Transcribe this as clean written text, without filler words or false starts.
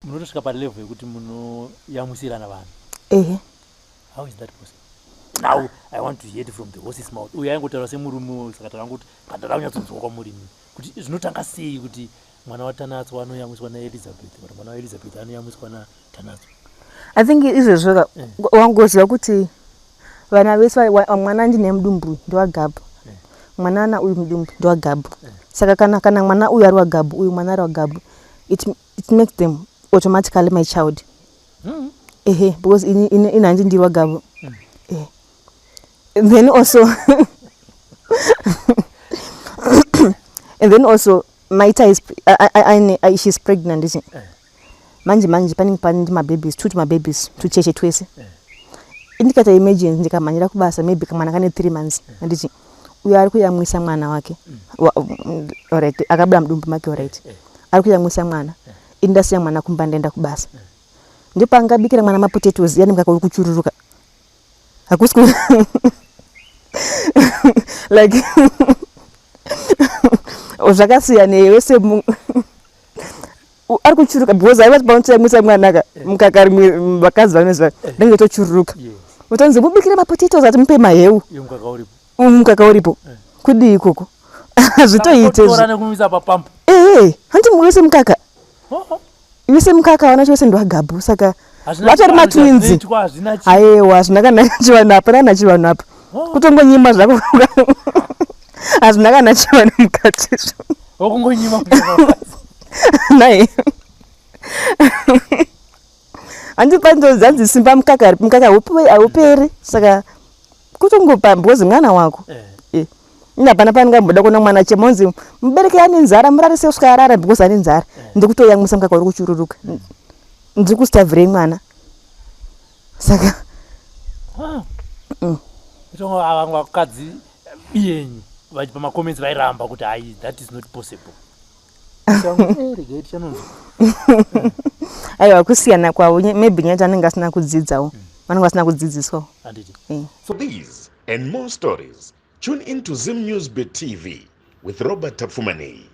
munotosvika palevel yekuti munoyamusirana vanhu. How is that possible? Now I want to hear it from the horse's mouth. Uya aingotaura semurume saka taura kuti kataraunyatsodzwa kwamuri kuti zvinotanga sei kuti mwana waTanatswa anoyamuswa naElizabeth kana mwana waElizabeth anoyamuswa naTanatswa. I think izvezvo wangoziva kuti vana vese mwana ndine mudumbu ndiwagabhu mwana na uyu mudumbu ndiwagabhu saka kana mwana uyu ari wagabhu uyu mwana ari wagabhu it makes them automatically my child. Because inhanji ndiri wagabhu. And then also Maita is she's pregnant, isn't it? Manje panenge my babies, two babies, two cheche twese. Indikata imagine ndikamanyira kubasa maybe kamwana kane 3 months anditi uyu ari kuyamwisa mwana wake. Alright, akabula mudumbu make alright. Ari kuyamwisa mwana. Indasiya mwana kumba ndenda kubasa. Ndipo angabikira mwana ma potatoes yani mukaka uri kuchururuka. Hakusi like zvakasiyana wese ari kuchuruka because I was bound to yamwisa mwana mukaka rimwe vakazi vanozva ndenge tochururuka. Utanzi mubikire ma potatoes ati mupe maheu. Mukaka uripo. Kudi ikoko. Zvitoite. Torana kumisa papampu. Hanti muwese mukaka. Wese mukaka wana chose ndwagabhu saka vatori matwinzi. Aiwa zvinakanachiwana hapana nachiwana apa. Kutongonyima zvako. Hazvina kana chiwana mukati. Okungonyima. Nai. Andi panzo zanzi simba mukaka uperi saka kutongopa because mwana wako. Ndapana pangamboda kuona mwana chemonzi mubereke ane nzara murarise usika arara because ane nzara ndikutoyamwisa mukaka uri kuchururuka ndiri kustavhire mwana saka itongo avanga vakadzi biyenyu vachipa macomments vairamba kuti ai that is not possible. Aiwa kusiyana kwavo maybe nyati anenge asina kudzidzawo vanenge vasina kudzidziswawo. For these and more stories, tune in to Zim News Bit TV with Robert Tafumani.